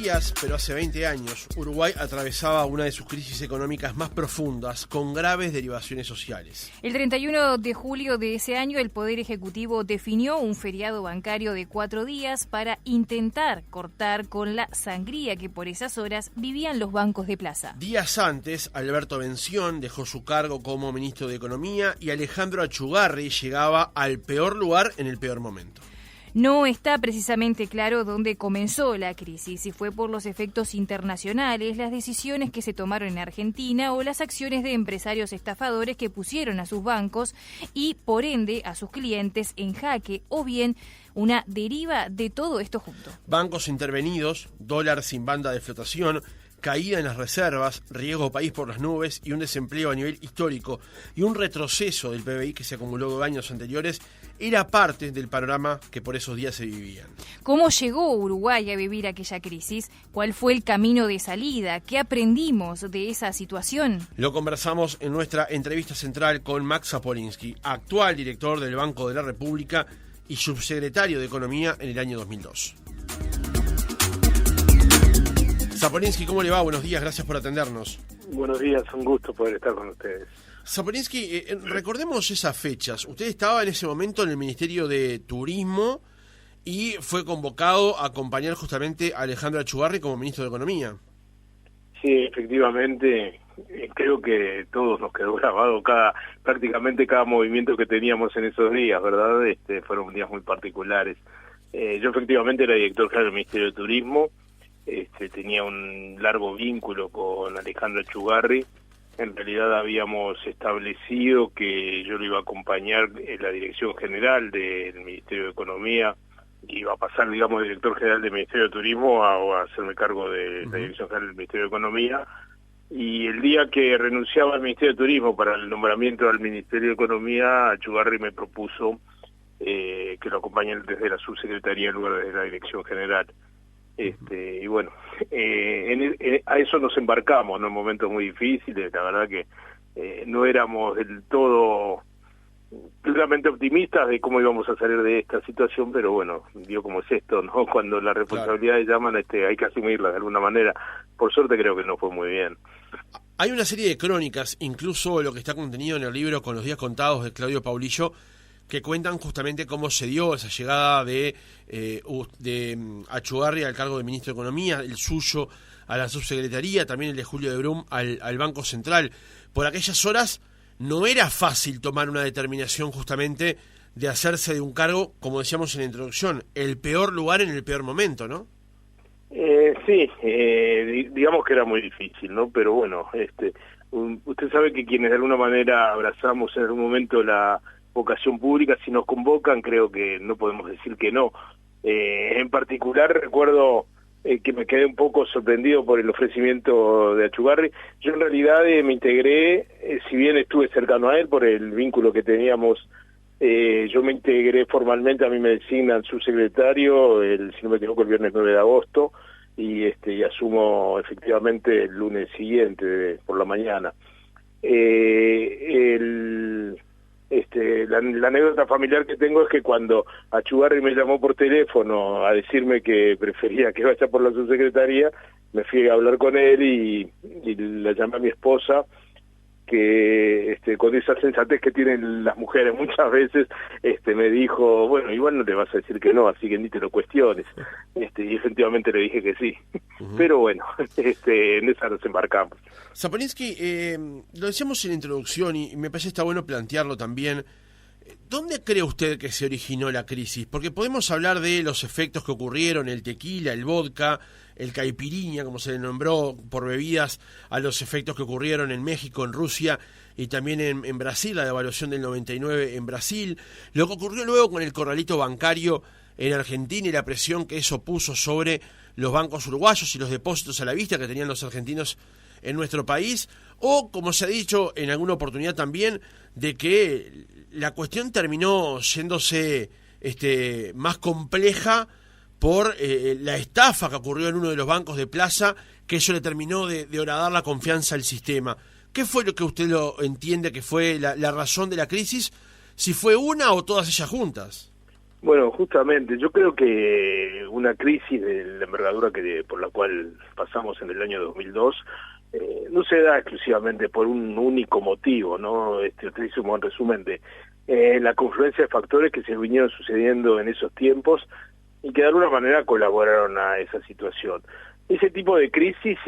días, pero hace 20 años, Uruguay atravesaba una de sus crisis económicas más profundas, con graves derivaciones sociales. El 31 de julio de ese año, el Poder Ejecutivo definió un feriado bancario de 4 días para intentar cortar con la sangría que por esas horas vivían los bancos de plaza. Días antes, Alberto Bención dejó su cargo como ministro de Economía y Alejandro Achugarri llegaba al peor lugar en el peor momento. No está precisamente claro dónde comenzó la crisis, si fue por los efectos internacionales, las decisiones que se tomaron en Argentina o las acciones de empresarios estafadores que pusieron a sus bancos y, por ende, a sus clientes en jaque, o bien una deriva de todo esto junto. Bancos intervenidos, dólar sin banda de flotación, caída en las reservas, riesgo país por las nubes y un desempleo a nivel histórico y un retroceso del PBI que se acumuló de años anteriores era parte del panorama que por esos días se vivían. ¿Cómo llegó Uruguay a vivir aquella crisis? ¿Cuál fue el camino de salida? ¿Qué aprendimos de esa situación? Lo conversamos en nuestra entrevista central con Max Sapolinski, actual director del Banco de la República y subsecretario de Economía en el año 2002. Sapolinski, ¿cómo le va? Buenos días, gracias por atendernos. Buenos días, un gusto poder estar con ustedes. Sapolinski, recordemos esas fechas. Usted estaba en ese momento en el Ministerio de Turismo y fue convocado a acompañar justamente a Alejandro Achugarri como ministro de Economía. Sí, efectivamente, creo que todos nos quedó grabado prácticamente cada movimiento que teníamos en esos días, ¿verdad? Fueron días muy particulares. Yo efectivamente era director general del Ministerio de Turismo. Tenía un largo vínculo con Alejandro Achugarri. En realidad habíamos establecido que yo lo iba a acompañar en la dirección general del Ministerio de Economía, iba a pasar, digamos, director general del Ministerio de Turismo a hacerme cargo de la dirección general del Ministerio de Economía. Y el día que renunciaba al Ministerio de Turismo para el nombramiento al Ministerio de Economía, Achugarri me propuso que lo acompañe desde la subsecretaría en lugar de desde la dirección general. Y bueno, a eso nos embarcamos, ¿no? En momentos muy difíciles. La verdad que no éramos del todo claramente optimistas de cómo íbamos a salir de esta situación, pero bueno, dio como es esto, ¿no? Cuando las responsabilidades llaman, hay que asumirlas de alguna manera. Por suerte creo que no fue muy bien. Hay una serie de crónicas, incluso lo que está contenido en el libro Con los días contados de Claudio Paulillo, que cuentan justamente cómo se dio esa llegada de Achugarri al cargo de ministro de Economía, el suyo a la subsecretaría, también el de Julio de Brum al Banco Central. Por aquellas horas no era fácil tomar una determinación justamente de hacerse de un cargo, como decíamos en la introducción, el peor lugar en el peor momento, ¿no? Sí, digamos que era muy difícil, ¿no? Pero bueno, usted sabe que quienes de alguna manera abrazamos en algún momento la vocación pública, si nos convocan, creo que no podemos decir que no. En particular recuerdo que me quedé un poco sorprendido por el ofrecimiento de Achugarri. Yo en realidad me integré, si bien estuve cercano a él por el vínculo que teníamos, yo me integré formalmente, a mí me designan subsecretario, si no me equivoco, el viernes 9 de agosto, y asumo efectivamente el lunes siguiente, por la mañana. La anécdota familiar que tengo es que cuando Achugarri me llamó por teléfono a decirme que prefería que vaya por la subsecretaría, me fui a hablar con él y la llamé a mi esposa, que con esa sensatez que tienen las mujeres muchas veces, me dijo, bueno, igual no te vas a decir que no, así que ni te lo cuestiones. Y efectivamente le dije que sí. Pero bueno, en esa nos embarcamos. Sapolinski, lo decíamos en la introducción y me parece que está bueno plantearlo también. ¿Dónde cree usted que se originó la crisis? Porque podemos hablar de los efectos que ocurrieron, el tequila, el vodka, el caipirinha, como se le nombró por bebidas, a los efectos que ocurrieron en México, en Rusia y también en Brasil, la devaluación del 99 en Brasil, lo que ocurrió luego con el corralito bancario en Argentina y la presión que eso puso sobre los bancos uruguayos y los depósitos a la vista que tenían los argentinos en nuestro país, o como se ha dicho en alguna oportunidad también, de que la cuestión terminó yéndose más compleja por la estafa que ocurrió en uno de los bancos de Plaza, que eso le terminó de horadar la confianza al sistema. ¿Qué fue lo que usted lo entiende que fue la razón de la crisis? ¿Si fue una o todas ellas juntas? Bueno, justamente, yo creo que una crisis de la envergadura por la cual pasamos en el año 2002 no se da exclusivamente por un único motivo, ¿no? Usted hizo un buen resumen de la confluencia de factores que se vinieron sucediendo en esos tiempos y que de alguna manera colaboraron a esa situación. Ese tipo de crisis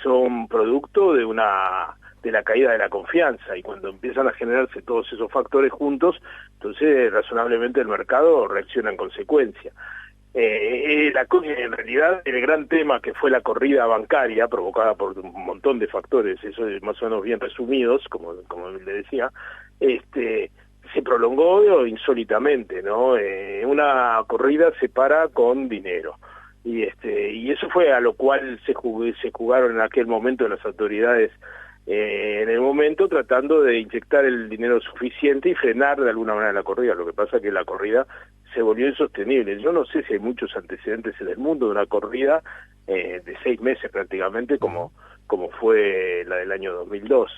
son producto de la caída de la confianza, y cuando empiezan a generarse todos esos factores juntos, entonces razonablemente el mercado reacciona en consecuencia. En realidad el gran tema que fue la corrida bancaria provocada por un montón de factores, eso es más o menos bien resumidos, como le decía, se prolongó insólitamente, ¿no? Una corrida se para con dinero. Y eso fue a lo cual se jugaron en aquel momento las autoridades en el momento, tratando de inyectar el dinero suficiente y frenar de alguna manera la corrida. Lo que pasa es que la corrida se volvió insostenible. Yo no sé si hay muchos antecedentes en el mundo de una corrida de 6 meses prácticamente como fue la del año 2002.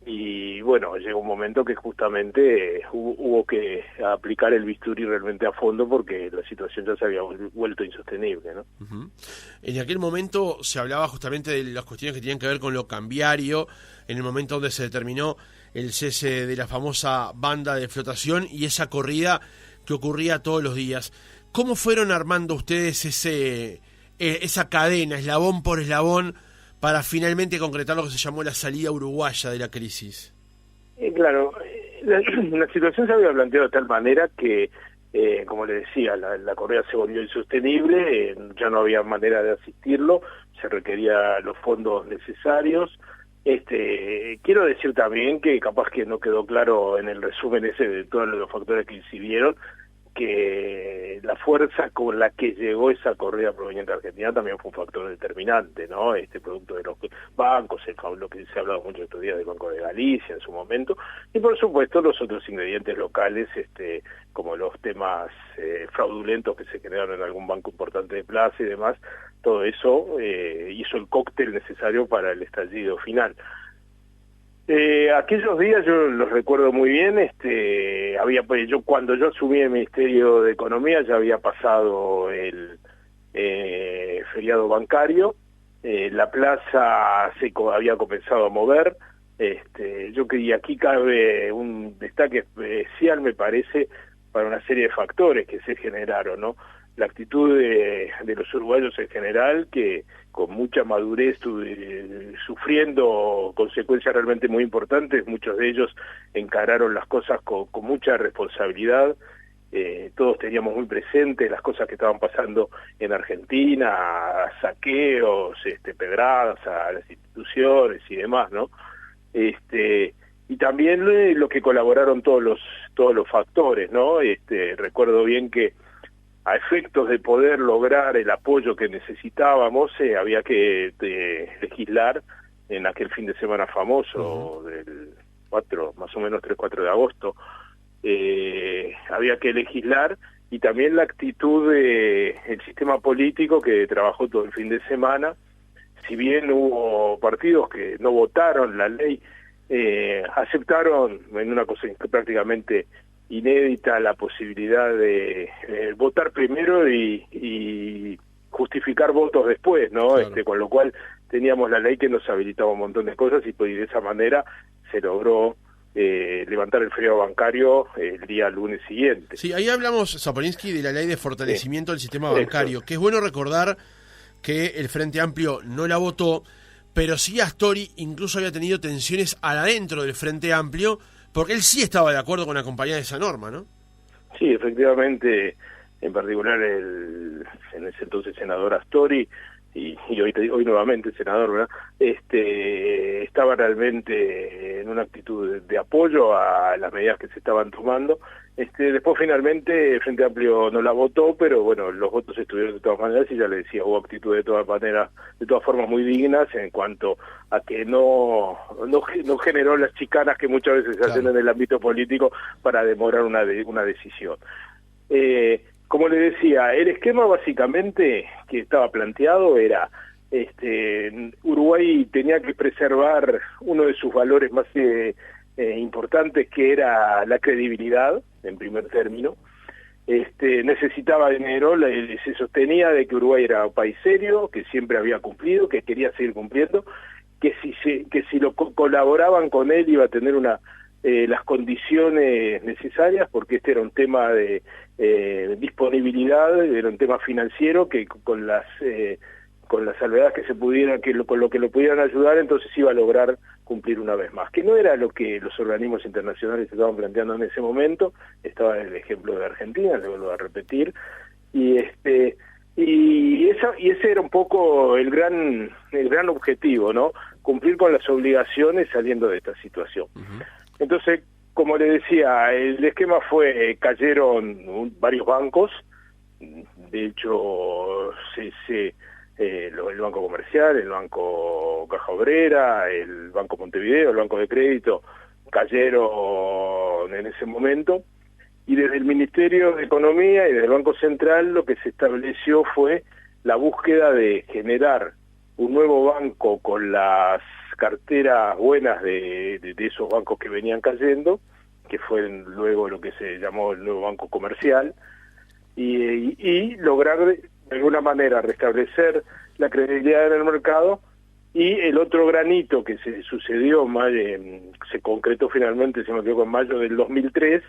Y bueno, llegó un momento que justamente hubo que aplicar el bisturí realmente a fondo porque la situación ya se había vuelto insostenible, ¿no? Uh-huh. En aquel momento se hablaba justamente de las cuestiones que tenían que ver con lo cambiario, en el momento donde se determinó el cese de la famosa banda de flotación y esa corrida que ocurría todos los días. ¿Cómo fueron armando ustedes esa cadena, eslabón por eslabón, para finalmente concretar lo que se llamó la salida uruguaya de la crisis? Claro, la situación se había planteado de tal manera que, como le decía, la corrida se volvió insostenible, ya no había manera de asistirlo, se requería los fondos necesarios. Quiero decir también que capaz que no quedó claro en el resumen ese de todos los factores que incidieron, que la fuerza con la que llegó esa corrida proveniente de Argentina también fue un factor determinante, ¿no? Producto de los bancos, lo que se ha hablado mucho estos días del Banco de Galicia en su momento, y por supuesto los otros ingredientes locales, como los temas fraudulentos que se generaron en algún banco importante de Plaza y demás. Todo eso hizo el cóctel necesario para el estallido final. Aquellos días yo los recuerdo muy bien. Cuando yo asumí el Ministerio de Economía ya había pasado el feriado bancario, la plaza había comenzado a mover. Yo quería, aquí cabe un destaque especial, me parece, para una serie de factores que se generaron, ¿no? La actitud de los uruguayos en general, que con mucha madurez, sufriendo consecuencias realmente muy importantes, muchos de ellos encararon las cosas con mucha responsabilidad. Todos teníamos muy presentes las cosas que estaban pasando en Argentina, saqueos, pedradas a las instituciones y demás, ¿no? Y también lo que colaboraron todos los factores, ¿no? Recuerdo bien que a efectos de poder lograr el apoyo que necesitábamos, había que legislar en aquel fin de semana famoso, del 4, más o menos 3-4 de agosto, había que legislar, y también la actitud del sistema político que trabajó todo el fin de semana. Si bien hubo partidos que no votaron la ley, aceptaron en una cosa prácticamente inédita la posibilidad de votar primero y justificar votos después, ¿no? Claro. Con lo cual teníamos la ley que nos habilitaba un montón de cosas, y de esa manera se logró levantar el feriado bancario el día lunes siguiente. Sí, ahí hablamos, Zapolinsky, de la ley de fortalecimiento del sistema bancario, que es bueno recordar que el Frente Amplio no la votó, pero sí Astori incluso había tenido tensiones adentro del Frente Amplio, porque él sí estaba de acuerdo con acompañar esa norma, ¿no? Sí, efectivamente, en particular en ese entonces senador Astori, y hoy nuevamente senador, ¿verdad? Estaba realmente en una actitud de apoyo a las medidas que se estaban tomando. Después finalmente el Frente Amplio no la votó, pero bueno, los votos estuvieron de todas maneras, y ya le decía, hubo actitud de todas maneras, de todas formas muy dignas, en cuanto a que no generó las chicanas que muchas veces se hacen en el ámbito político para demorar una decisión. Como le decía, el esquema básicamente que estaba planteado era, Uruguay tenía que preservar uno de sus valores más importantes, que era la credibilidad, en primer término. necesitaba dinero, se sostenía de que Uruguay era un país serio, que siempre había cumplido, que quería seguir cumpliendo, que si lo colaboraban con él iba a tener las condiciones necesarias, porque este era un tema de disponibilidad, era un tema financiero que con las salvedades que se pudiera, con lo que lo pudieran ayudar, entonces iba a lograr cumplir una vez más, que no era lo que los organismos internacionales estaban planteando en ese momento. Estaba el ejemplo de Argentina, lo vuelvo a repetir, y ese era un poco el gran objetivo, ¿no? Cumplir con las obligaciones saliendo de esta situación. Entonces, como le decía, el esquema fue, cayeron varios bancos, de hecho, el Banco Comercial, el Banco Caja Obrera, el Banco Montevideo, el Banco de Crédito, cayeron en ese momento, y desde el Ministerio de Economía y desde el Banco Central lo que se estableció fue la búsqueda de generar un nuevo banco con las carteras buenas de esos bancos que venían cayendo, que fue luego lo que se llamó el nuevo Banco Comercial, y lograr de alguna manera restablecer la credibilidad en el mercado. Y el otro granito que se sucedió, se concretó finalmente, se me equivoco, en mayo del 2003,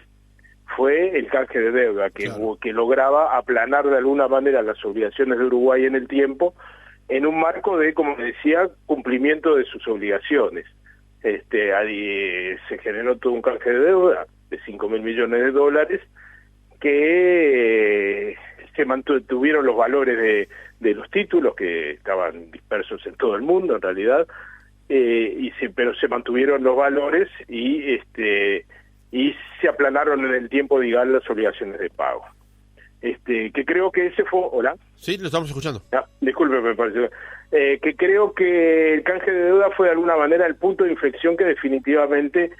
fue el canje de deuda, que lograba aplanar de alguna manera las obligaciones de Uruguay en el tiempo, en un marco de, como decía, cumplimiento de sus obligaciones. Se generó todo un canje de deuda de $5.000 millones, que se mantuvieron los valores de los títulos, que estaban dispersos en todo el mundo en realidad, pero se mantuvieron los valores y se aplanaron en el tiempo, digamos, las obligaciones de pago. Que creo que ese fue... ¿Hola? Sí, lo estamos escuchando. Disculpe, me pareció... que creo que el canje de deuda fue de alguna manera el punto de inflexión que definitivamente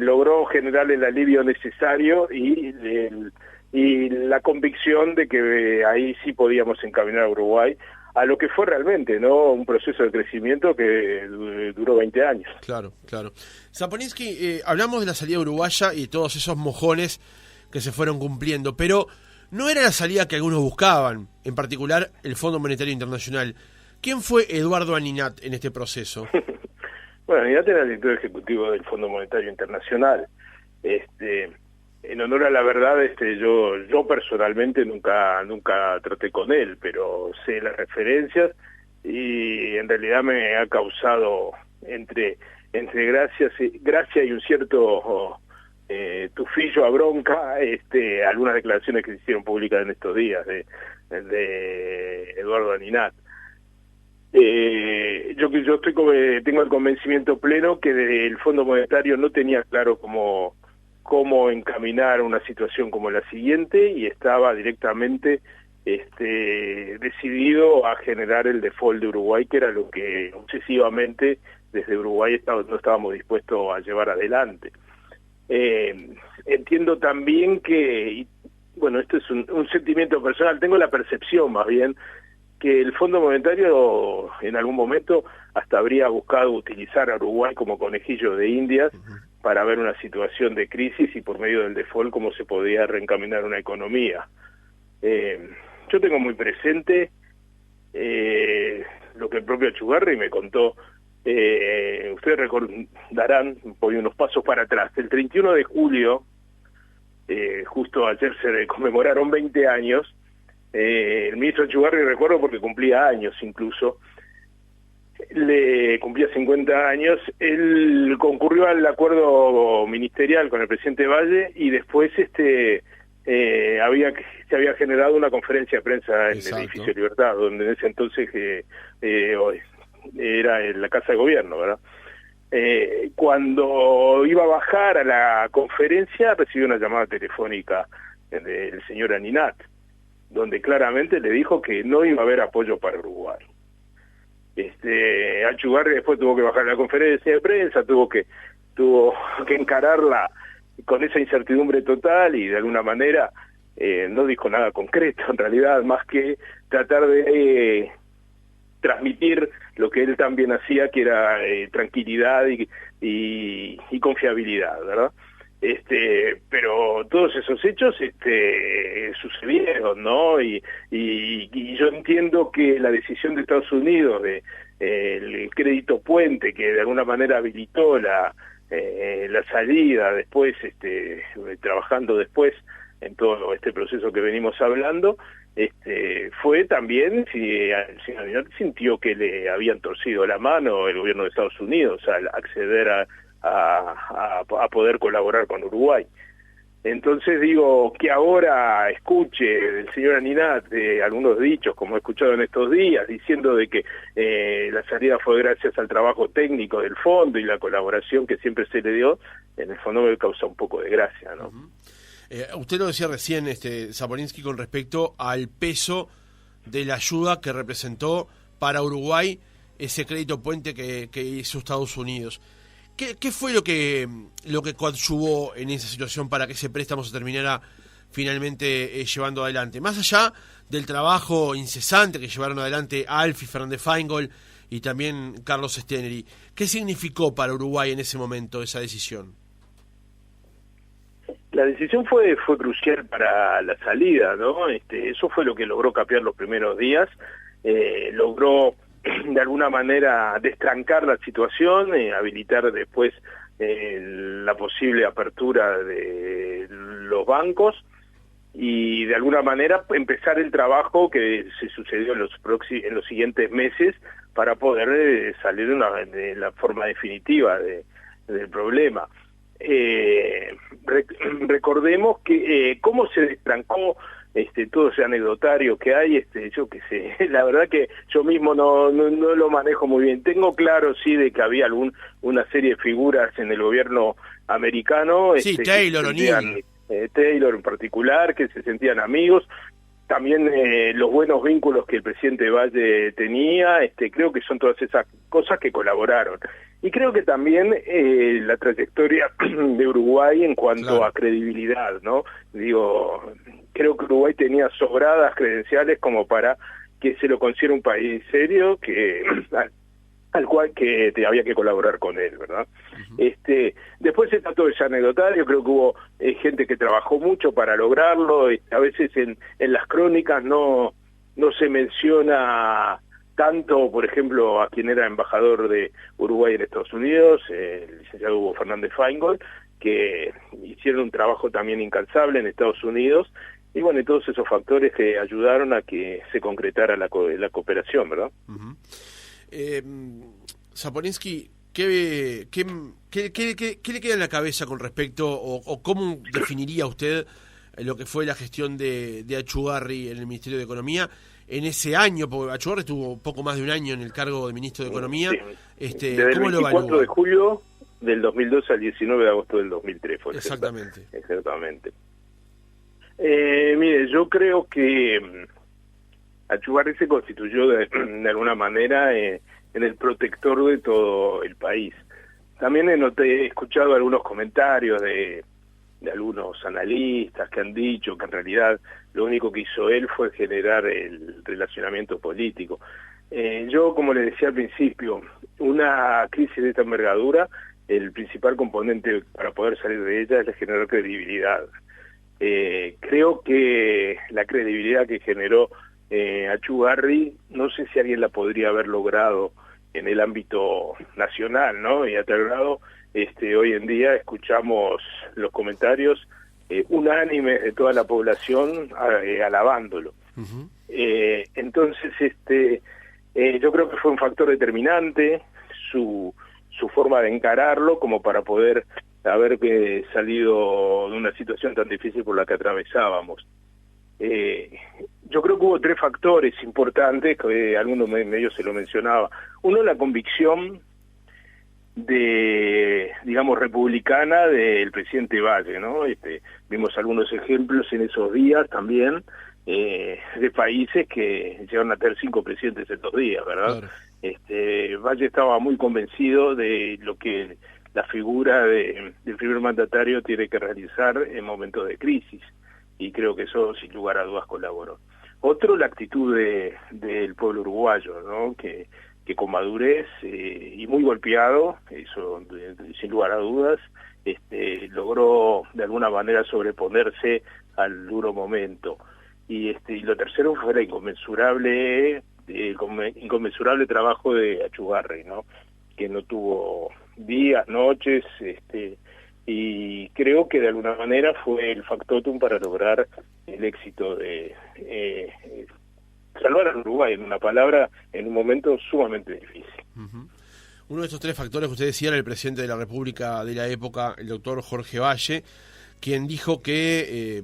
logró generar el alivio necesario y la convicción de que ahí sí podíamos encaminar a Uruguay a lo que fue realmente, ¿no? Un proceso de crecimiento que duró 20 años. Claro. Saponinski, hablamos de la salida uruguaya y todos esos mojones que se fueron cumpliendo, pero no era la salida que algunos buscaban, en particular el Fondo Monetario Internacional. ¿Quién fue Eduardo Aninat en este proceso? Bueno, Aninat era el director ejecutivo del Fondo Monetario Internacional. En honor a la verdad, yo personalmente nunca traté con él, pero sé las referencias y en realidad me ha causado entre gracia y un cierto tufillo a bronca algunas declaraciones que se hicieron públicas en estos días de Eduardo Aninat. Yo tengo el convencimiento pleno que el Fondo Monetario no tenía claro cómo encaminar una situación como la siguiente y estaba directamente decidido a generar el default de Uruguay, que era lo que obsesivamente desde Uruguay no estábamos dispuestos a llevar adelante. Entiendo también que, bueno, esto es un sentimiento personal, tengo la percepción más bien que el Fondo Monetario en algún momento hasta habría buscado utilizar a Uruguay como conejillo de Indias para ver una situación de crisis y por medio del default cómo se podía reencaminar una economía. Yo tengo muy presente lo que el propio Achugarri me contó. Ustedes recordarán, voy unos pasos para atrás, el 31 de julio, justo ayer se conmemoraron 20 años, el ministro Achugarri, recuerdo porque cumplía años incluso, le cumplía 50 años, él concurrió al acuerdo ministerial con el presidente Valle y después se había generado una conferencia de prensa en el edificio Libertad, donde en ese entonces era en la Casa de Gobierno, ¿verdad? Cuando iba a bajar a la conferencia recibió una llamada telefónica del señor Aninat, donde claramente le dijo que no iba a haber apoyo para Uruguay. Achugarri después tuvo que bajar la conferencia de prensa, tuvo que encararla con esa incertidumbre total y de alguna manera no dijo nada concreto en realidad, más que tratar de transmitir lo que él también hacía, que era tranquilidad y confiabilidad, ¿verdad? Pero todos esos hechos sucedieron, ¿no? Y yo entiendo que la decisión de Estados Unidos de el crédito puente, que de alguna manera habilitó la salida después, trabajando después en todo este proceso que venimos hablando, fue también si el señor Minot sintió que le habían torcido la mano el gobierno de Estados Unidos al acceder a poder colaborar con Uruguay. Entonces digo, que ahora escuche del señor Aninat algunos dichos, como he escuchado en estos días, diciendo de que la salida fue gracias al trabajo técnico del fondo y la colaboración que siempre se le dio, en el fondo me causa un poco de gracia, ¿no? Usted lo decía recién, Zaporinsky, con respecto al peso de la ayuda que representó para Uruguay ese crédito puente que hizo Estados Unidos. ¿Qué fue lo que coadyuvó en esa situación para que ese préstamo se terminara finalmente llevando adelante? Más allá del trabajo incesante que llevaron adelante Alfie, Fernández Feingold y también Carlos Steneri, ¿qué significó para Uruguay en ese momento esa decisión? La decisión fue crucial para la salida, ¿no? Eso fue lo que logró capear los primeros días, logró de alguna manera destrancar la situación, habilitar después la posible apertura de los bancos y de alguna manera empezar el trabajo que se sucedió en los siguientes meses para poder salir de la forma definitiva del problema. Recordemos que cómo se destrancó todo ese anecdotario que hay, yo qué sé, la verdad que yo mismo no lo manejo muy bien. Tengo claro, sí, de que había una serie de figuras en el gobierno americano. Sí, Taylor, O'Neill. Taylor en particular, que se sentían amigos. También los buenos vínculos que el presidente Valle tenía, creo que son todas esas cosas que colaboraron. Y creo que también la trayectoria de Uruguay en cuanto a credibilidad, ¿no? Digo, creo que Uruguay tenía sobradas credenciales como para que se lo considere un país serio, que al cual que había que colaborar con él, ¿verdad? Después está todo ese anecdotario, creo que hubo gente que trabajó mucho para lograrlo, a veces en las crónicas no se menciona tanto, por ejemplo, a quien era embajador de Uruguay en Estados Unidos, el licenciado Hugo Fernández Feingold, que hicieron un trabajo también incansable en Estados Unidos, y bueno, y todos esos factores que ayudaron a que se concretara la cooperación, ¿verdad? Zaporinsky, ¿qué le queda en la cabeza con respecto, o cómo definiría usted lo que fue la gestión de Achugarri en el Ministerio de Economía en ese año? Porque Achugarri tuvo poco más de un año en el cargo de Ministro de Economía. Sí. Desde el 24 de julio del 2002 al 19 de agosto del 2003 fue. Exactamente. Mire, yo creo que Achugarri se constituyó de alguna manera en el protector de todo el país. También he escuchado algunos comentarios de algunos analistas que han dicho que en realidad lo único que hizo él fue generar el relacionamiento político. Yo, como le decía al principio, una crisis de esta envergadura, el principal componente para poder salir de ella es generar credibilidad. Creo que la credibilidad que generó Achugarri, no sé si alguien la podría haber logrado en el ámbito nacional, ¿no? Y a tal grado, hoy en día escuchamos los comentarios unánimes de toda la población alabándolo. Entonces, yo creo que fue un factor determinante su forma de encararlo como para poder haber salido de una situación tan difícil por la que atravesábamos. Yo creo que hubo tres factores importantes, que algunos medios se lo mencionaba. Uno, la convicción digamos, republicana del presidente Valle, ¿no? Vimos algunos ejemplos en esos días también de países que llegaron a tener 5 presidentes en 2 días, ¿verdad? Claro. Valle estaba muy convencido de lo que la figura del primer mandatario tiene que realizar en momentos de crisis, y creo que eso sin lugar a dudas colaboró. Otro, la actitud del pueblo uruguayo, ¿no? Que con madurez y muy golpeado, eso sin lugar a dudas, logró de alguna manera sobreponerse al duro momento. Y lo tercero fue el inconmensurable trabajo de Achugarri, ¿no? Que no tuvo días, noches, y creo que de alguna manera fue el factotum para lograr el éxito de salvar a Uruguay, en una palabra, en un momento sumamente difícil. Uh-huh. Uno de estos tres factores que usted decía era el presidente de la República de la época, el doctor Jorge Valle, quien dijo que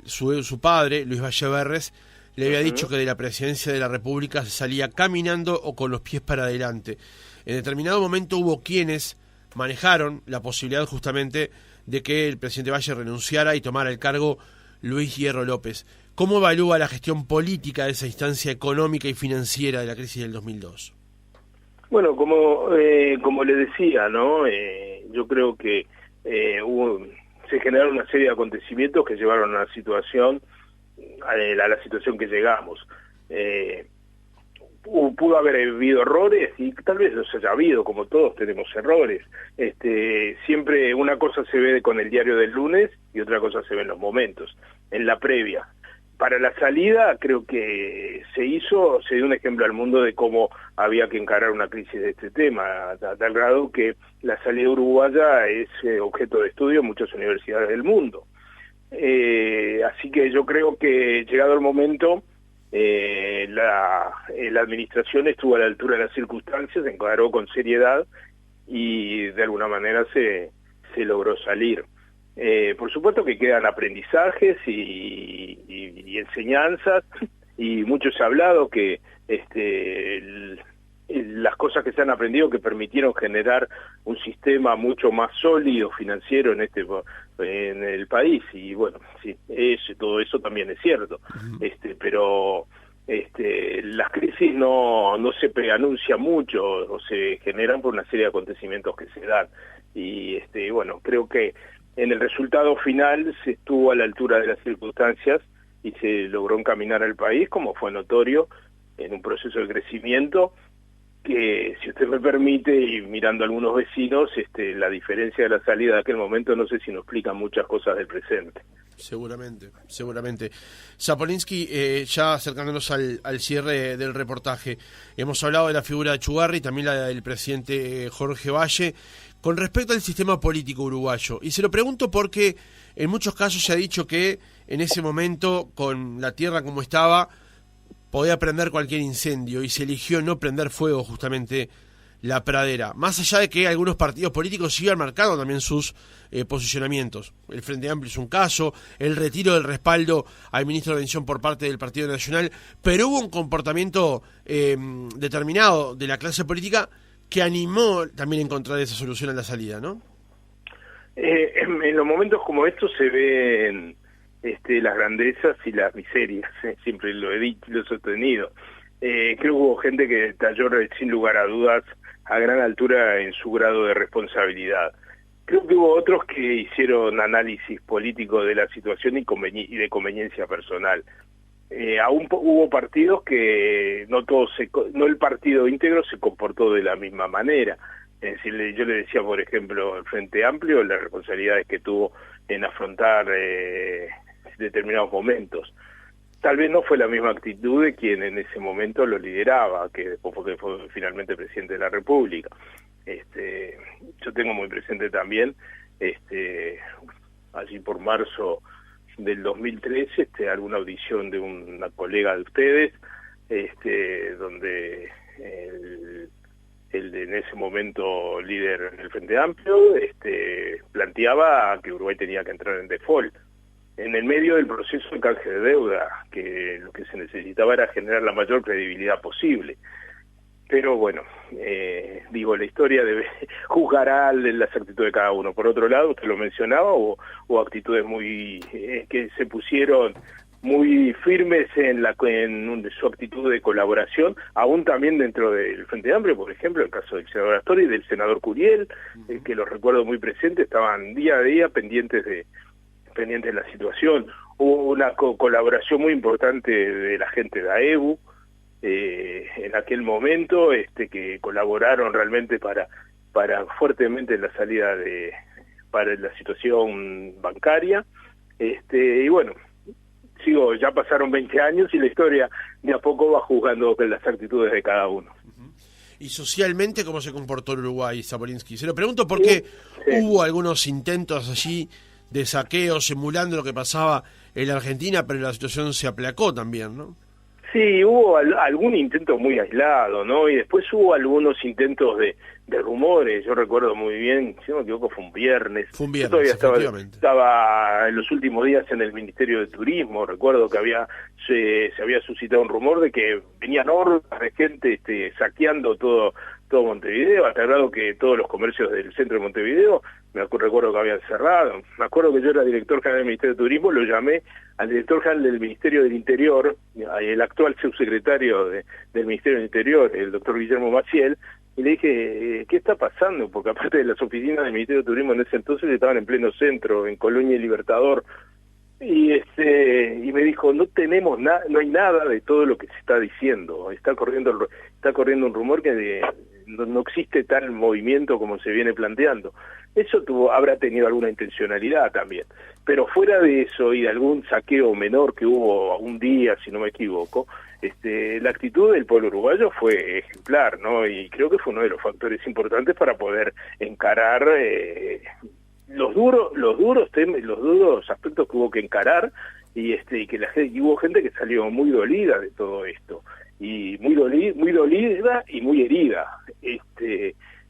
su padre, Luis Valle Berres, le había dicho que de la presidencia de la República se salía caminando o con los pies para adelante. En determinado momento hubo quienes manejaron la posibilidad justamente de que el presidente Valle renunciara y tomara el cargo Luis Hierro López. ¿Cómo evalúa la gestión política de esa instancia económica y financiera de la crisis del 2002? Bueno, como le decía, ¿no? Yo creo que se generaron una serie de acontecimientos que llevaron a la situación que llegamos. Pudo haber habido errores y tal vez los haya habido, como todos tenemos errores. Siempre una cosa se ve con el diario del lunes y otra cosa se ve en los momentos, en la previa. Para la salida creo que se dio un ejemplo al mundo de cómo había que encarar una crisis de este tema, a tal grado que la salida uruguaya es objeto de estudio en muchas universidades del mundo. Así que yo creo que llegado el momento, la administración estuvo a la altura de las circunstancias, se encaró con seriedad y de alguna manera se logró salir. Por supuesto que quedan aprendizajes y enseñanzas, y mucho se ha hablado que las cosas que se han aprendido que permitieron generar un sistema mucho más sólido financiero en el país, y bueno, sí, todo eso también es cierto. Pero las crisis no se preanuncian mucho o se generan por una serie de acontecimientos que se dan, y bueno, creo que en el resultado final se estuvo a la altura de las circunstancias y se logró encaminar al país, como fue notorio, en un proceso de crecimiento que, si usted me permite, y mirando a algunos vecinos, la diferencia de la salida de aquel momento no sé si nos explica muchas cosas del presente. Seguramente. Zapolinsky, ya acercándonos al cierre del reportaje, hemos hablado de la figura de Achugarri, también la del presidente Jorge Valle, con respecto al sistema político uruguayo. Y se lo pregunto porque en muchos casos se ha dicho que en ese momento, con la tierra como estaba, podía prender cualquier incendio y se eligió no prender fuego justamente la pradera. Más allá de que algunos partidos políticos sigan marcando también sus posicionamientos. El Frente Amplio es un caso, el retiro del respaldo al ministro de Vención por parte del Partido Nacional, pero hubo un comportamiento determinado de la clase política que animó también a encontrar esa solución a la salida, ¿no? En los momentos como estos se ven las grandezas y las miserias, siempre lo he dicho, lo he sostenido. Creo que hubo gente que talló sin lugar a dudas a gran altura en su grado de responsabilidad. Creo que hubo otros que hicieron análisis político de la situación y de conveniencia personal. Aún hubo partidos que no el partido íntegro se comportó de la misma manera. Es decir, yo le decía, por ejemplo, el Frente Amplio, las responsabilidades que tuvo en afrontar determinados momentos. Tal vez no fue la misma actitud de quien en ese momento lo lideraba, que después fue finalmente presidente de la República. Yo tengo muy presente también, allí por marzo del 2003, alguna audición de una colega de ustedes, donde el en ese momento líder del Frente Amplio planteaba que Uruguay tenía que entrar en default en el medio del proceso de canje de deuda, que lo que se necesitaba era generar la mayor credibilidad posible. Pero bueno, la historia juzgará las actitudes de cada uno. Por otro lado, usted lo mencionaba, hubo actitudes que se pusieron muy firmes en su actitud de colaboración, aún también dentro del Frente Amplio, por ejemplo, el caso del senador Astori y del senador Curiel, que los recuerdo muy presentes, estaban día a día pendientes de la situación. Hubo una colaboración muy importante de la gente de AEBU, en aquel momento, que colaboraron realmente para fuertemente en la salida de para la situación bancaria. Y bueno, ya pasaron 20 años y la historia de a poco va juzgando las actitudes de cada uno. ¿Y socialmente cómo se comportó el Uruguay, Zapolinsky? Se lo pregunto porque hubo algunos intentos allí de saqueos emulando lo que pasaba en la Argentina, pero la situación se aplacó también, ¿no? Sí, hubo algún intento muy aislado, ¿no? Y después hubo algunos intentos de rumores. Yo recuerdo muy bien, si no me equivoco, fue un viernes. Fue un viernes, yo todavía estaba en los últimos días en el Ministerio de Turismo. Recuerdo que se había suscitado un rumor de que venían hordas de gente saqueando todo Montevideo, hasta el grado que todos los comercios del centro de Montevideo, recuerdo que habían cerrado. Me acuerdo que yo era director general del Ministerio de Turismo, lo llamé al director general del Ministerio del Interior, el actual subsecretario del Ministerio del Interior, el doctor Guillermo Maciel, y le dije, ¿qué está pasando? Porque aparte de las oficinas del Ministerio de Turismo en ese entonces estaban en pleno centro, en Colonia y Libertador, y me dijo, no hay nada de todo lo que se está diciendo, está corriendo un rumor que no existe tal movimiento como se viene planteando. Eso habrá tenido alguna intencionalidad también, pero fuera de eso y de algún saqueo menor que hubo un día, si no me equivoco, la actitud del pueblo uruguayo fue ejemplar, ¿no? Y creo que fue uno de los factores importantes para poder encarar los duros aspectos que hubo que encarar, y que hubo gente que salió muy dolida de todo esto, y muy dolida y muy herida,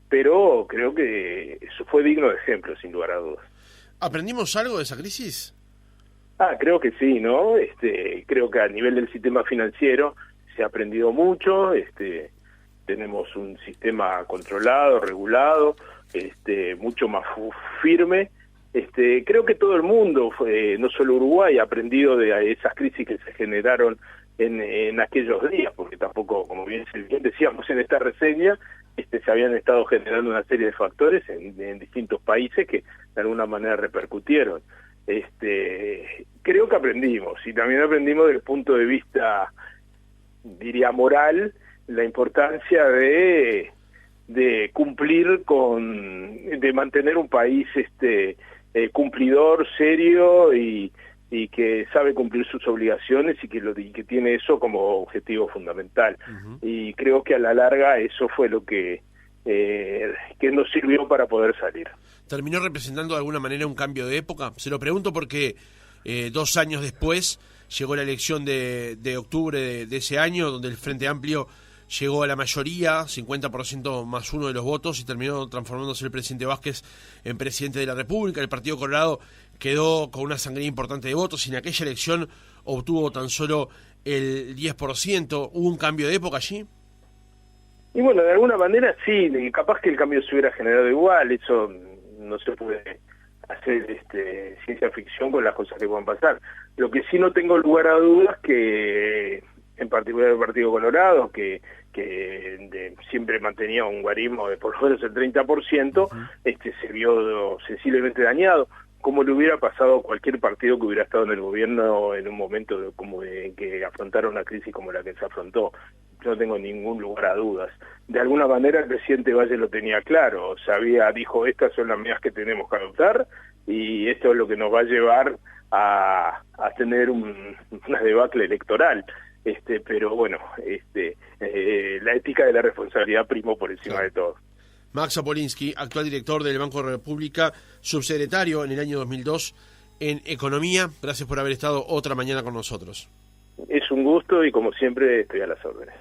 pero creo que eso fue digno de ejemplo, sin lugar a dudas. ¿Aprendimos algo de esa crisis? Creo que sí, ¿no? Creo que a nivel del sistema financiero se ha aprendido mucho, tenemos un sistema controlado, regulado, mucho más firme. Creo que todo el mundo, no solo Uruguay, ha aprendido de esas crisis que se generaron en aquellos días, porque tampoco, como bien decíamos en esta reseña, se habían estado generando una serie de factores en distintos países que de alguna manera repercutieron. Creo que aprendimos, y también aprendimos desde el punto de vista, diría, moral, la importancia de cumplir de mantener un país cumplidor, serio y que sabe cumplir sus obligaciones y que tiene eso como objetivo fundamental. Y creo que a la larga eso fue lo que nos sirvió para poder salir. ¿Terminó representando de alguna manera un cambio de época? Se lo pregunto porque 2 años después llegó la elección de octubre de ese año, donde el Frente Amplio llegó a la mayoría, 50% más 1 de los votos, y terminó transformándose el presidente Vázquez en presidente de la República. El Partido Colorado quedó con una sangría importante de votos y en aquella elección obtuvo tan solo el 10%. ¿Hubo un cambio de época allí? Y bueno, de alguna manera sí, capaz que el cambio se hubiera generado igual, eso no se puede hacer ciencia ficción con las cosas que puedan pasar. Lo que sí no tengo lugar a dudas que, en particular el Partido Colorado, que siempre mantenía un guarismo de por lo menos el 30%, se vio sensiblemente dañado, como le hubiera pasado a cualquier partido que hubiera estado en el gobierno en un momento en que afrontara una crisis como la que se afrontó. Yo no tengo ningún lugar a dudas. De alguna manera el presidente Valle lo tenía claro, dijo, estas son las medidas que tenemos que adoptar y esto es lo que nos va a llevar a tener una debacle electoral. Pero bueno, la ética de la responsabilidad primó por encima de todo. Max Zapolinsky, actual director del Banco de la República, subsecretario en el año 2002 en Economía. Gracias por haber estado otra mañana con nosotros. Es un gusto y como siempre estoy a las órdenes.